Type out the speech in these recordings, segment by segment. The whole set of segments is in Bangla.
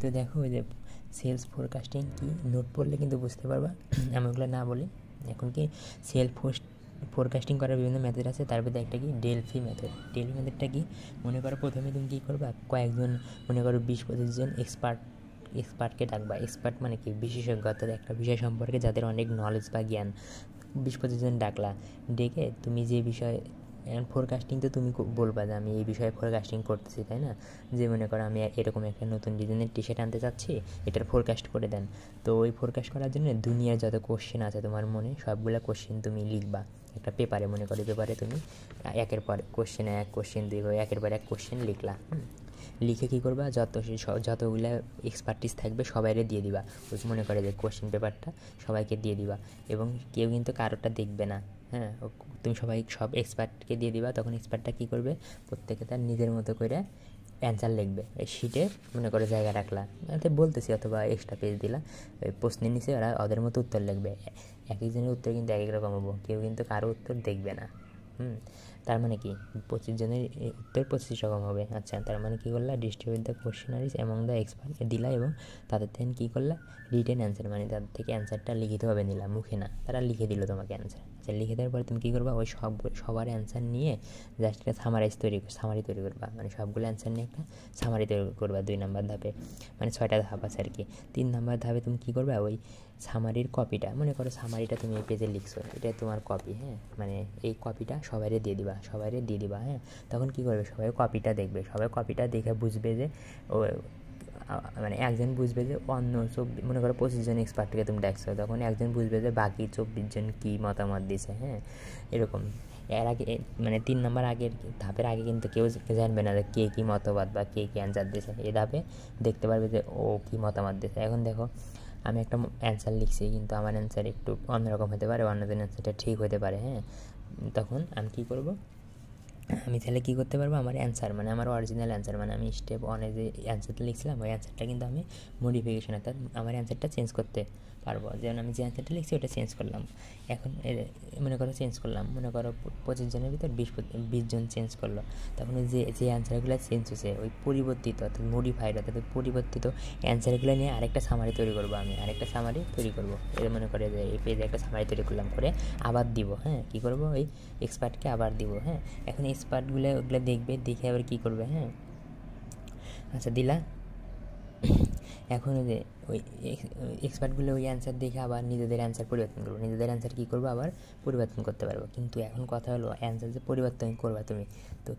তো দেখো ওই যে সেলস ফোরকাস্টিং কি নোট পড়লে কিন্তু বুঝতে পারবা, আমি ওগুলো না বলি। এখন কি ফোরকাস্টিং করার বিভিন্ন মেথড আছে, তার মধ্যে একটা কি ডেলফি মেথড। ডেলফি মেথডটা কি, মনে করো প্রথমে তুমি কী করবা, কয়েকজন মনে করো 20-25 জন এক্সপার্টকে ডাকবা। এক্সপার্ট মানে কি, বিশেষজ্ঞ, অর্থাৎ একটা বিষয় সম্পর্কে যাদের অনেক নলেজ বা জ্ঞান। 20-25 জন ডাকলা, ডেকে তুমি যে বিষয়ে ফোরকাস্টিং, তো তুমি বলবা যে আমি এই বিষয়ে ফোরকাস্টিং করতেছি, তাই না? যে মনে করো আমি এরকম একটা নতুন ডিজাইনের টি শার্ট আনতে চাচ্ছি, এটার ফোরকাস্ট করে দেন। তো ওই ফোরকাস্ট করার জন্য দুনিয়ার যত কোশ্চেন আছে তোমার মনে, সবগুলো কোশ্চেন তুমি লিখবা একটা পেপারে। মনে করো পেপারে তুমি একের পর কোশ্চেন 1, কোশ্চেন 2, একের পর এক কোশ্চেন লিখলা। লিখে কী করবা, যতগুলো এক্সপার্টিস থাকবে সবাইরে দিয়ে দিবা। ওই মনে করে যে কোশ্চেন পেপারটা সবাইকে দিয়ে দিবা, এবং কেউ কিন্তু কারোটা দেখবে না। হ্যাঁ, তুমি সব এক্সপার্টকে দিয়ে দিবা। তখন এক্সপার্টটা কী করবে, প্রত্যেকে তার নিজের মতো করে অ্যান্সার লিখবে। এই শিটে মনে করে জায়গা রাখলা, বলতেছি, অথবা এক্সট্রা পেজ দিলা, ওই প্রশ্নের নিচে ওরা ওদের মতো উত্তর লিখবে। এক একজনের উত্তর কিন্তু এক এক রকম হবো, কেউ কিন্তু কারো উত্তর দেখবে না। তার মানে কি 25 জনের উত্তর 25 রকম হবে। আচ্ছা, তার মানে কী করলা, distribute the questionnaires among the expert দিলা, এবং তাদের থেকে কী করলা, রিটেন অ্যান্সার, মানে তাদের থেকে অ্যান্সারটা লিখিতভাবে নিলা, মুখে না, তারা লিখে দিল তোমাকে অ্যান্সার। আচ্ছা, লিখে দেওয়ার পরে তুমি কী করবা, ওই সবার অ্যান্সার নিয়ে জাস্ট একটা সামারি তৈরি করবা। মানে সবগুলো অ্যান্সার নিয়ে একটা সামারি তৈরি করবা 2 নম্বর ধাপে। মানে 6টা ধাপ আছে আর কি। 3 নম্বর ধাপে তুমি কী করবা, ওই সামারির কপিটা, মনে করো সামারিটা তুমি এই পেজে লিখছো, এটা তোমার কপি। হ্যাঁ, মানে এই কপিটা সবাইরে দিয়ে দিবা। হ্যাঁ, তখন কী করবে, সবাই কপিটা দেখবে, সবাই কপিটা দেখে বুঝবে যে ও, মানে একজন বুঝবে যে অন্য মনে করো 25 জন এক্সপার্টকে তুমি ডাকছো, তখন একজন বুঝবে যে বাকি 24 জন কী মতামত দিছে। হ্যাঁ, এরকম। এর আগে মানে 3 নম্বর আগের ধাপের আগে কিন্তু কেউ জানবে না যে কে কী মতবাদ বা কে কী অ্যান্সার দিয়েছে। এই ধাপে দেখতে পারবে যে ও কী মতামত দিয়েছে। এখন দেখো আমি একটা অ্যান্সার লিখছি, কিন্তু আমার অ্যান্সার একটু অন্যরকম হতে পারে, অন্যদের অ্যান্সারটা ঠিক হতে পারে। হ্যাঁ, তখন আমি কী করব, আমি তাহলে কী করতে পারবো, আমার অ্যান্সার মানে আমার অরিজিনাল অ্যান্সার, মানে আমি স্টেপ 1-এ যে অ্যান্সারটা লিখছিলাম ওই অ্যান্সারটা কিন্তু আমি মডিফিকেশন, অর্থাৎ আমার অ্যান্সারটা চেঞ্জ করতে পারবো। যেমন আমি যে অ্যান্সারটা লিখছি ওটা চেঞ্জ করলাম। এখন মনে করো 25 জনের ভিতর 20 জন চেঞ্জ করলো, তখন যে অ্যান্সারগুলো চেঞ্জ হয়েছে ওই পরিবর্তিত, অর্থাৎ মডিফাইড, অর্থাৎ পরিবর্তিত অ্যান্সারগুলো নিয়ে আরেকটা সামারি তৈরি করবো। এর মনে করে যে এই পেজে একটা সামারি তৈরি করলাম, করে আবার দিব। হ্যাঁ, কী করবো, ওই এক্সপার্টকে আবার দিব। হ্যাঁ, এখন এক্সপার্টগুলো ওগুলো দেখবে, দেখে আবার কী করবে। হ্যাঁ, আচ্ছা দিলা। এখন যে ওই এক্সপার্টগুলো ওই অ্যান্সার দেখে আবার নিজেদের অ্যান্সার পরিবর্তন করবো, নিজেদের অ্যান্সার কী করবো, আবার পরিবর্তন করতে পারবো। কিন্তু এখন কথা হলো, অ্যান্সার যে পরিবর্তন করবা তুমি, তো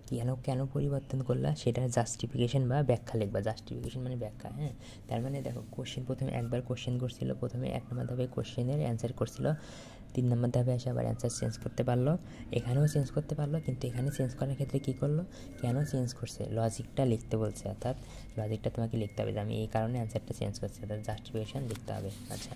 কেন পরিবর্তন করলা সেটার জাস্টিফিকেশন বা ব্যাখ্যা লিখবা। জাস্টিফিকেশন মানে ব্যাখ্যা। হ্যাঁ, তার মানে দেখো প্রথমে একবার কোশ্চেন করছিল, প্রথমে 1 নম্বর ধাপে কোশ্চেনের অ্যান্সার করছিল, 3 নম্বর ধাপে এসে আবার অ্যান্সার চেঞ্জ করতে পারলো, এখানেও চেঞ্জ করতে পারলো। কিন্তু এখানে চেঞ্জ করার ক্ষেত্রে কী করলো, কেন চেঞ্জ করছে, লজিকটা লিখতে বলছে, অর্থাৎ লজিকটা তোমাকে লিখতে হবে যে আমি এই কারণে অ্যান্সারটা চেঞ্জ করছি, অর্থাৎ জাস্টিফিকেশন লিখতে হবে। আচ্ছা,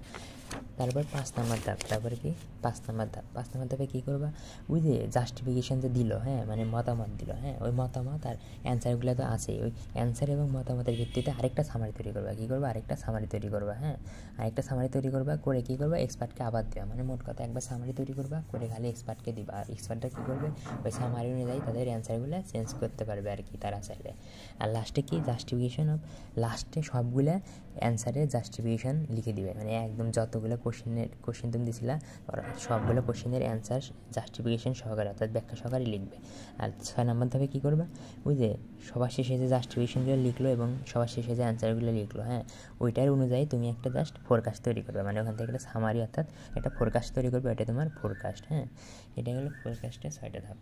তারপর 5 নম্বর ধাপ, তারপরে কি 5 নম্বর ধাপে কী করবা, ওই যে জাস্টিফিকেশন যে দিল, হ্যাঁ, মানে মতামত দিল, হ্যাঁ, ওই মতামত আর অ্যান্সারগুলো তো আছে, ওই অ্যান্সার এবং মতামতের ভিত্তিতে আরেকটা সামারি তৈরি করবা। কী করবা, আরেকটা সামারি তৈরি করবা। হ্যাঁ, আরেকটা সামারি তৈরি করবা, করে কী করবা, এক্সপার্টকে আবার দেওয়া। মানে মোট কথা একবার সামারি তৈরি করবা, করে খালি এক্সপার্টকে দিবা, আর এক্সপার্টটা কী করবে, ওই সামারি অনুযায়ী তাদের অ্যান্সারগুলো চেঞ্জ করতে পারবে আর কি, তারা চাইলে। আর লাস্টে কি, লাস্টে সবগুলা অ্যান্সারের জাস্টিফিকেশন লিখে দিবে। মানে একদম যতগুলো কোশ্চেন তুমি দিছিলা সবগুলো কোশ্চেনের অ্যান্সার জাস্টিফিকেশন সহকারে, অর্থাৎ ব্যাখ্যা সহকারে লিখবে। আর 6 নম্বর ধাপে কী করবা, ওই যে সবার শেষে যে জাস্টিফিকেশনগুলো লিখলো এবং সবার শেষে যে অ্যান্সারগুলো লিখলো, হ্যাঁ, ওইটার অনুযায়ী তুমি একটা জাস্ট ফোরকাস্ট তৈরি করবে। মানে ওখান থেকে একটা সামারি, অর্থাৎ একটা ফোরকাস্ট তৈরি করবে, এটা তোমার ফোরকাস্ট। হ্যাঁ, এটাই হলো ফোরকাস্টের 6টা ধাপ।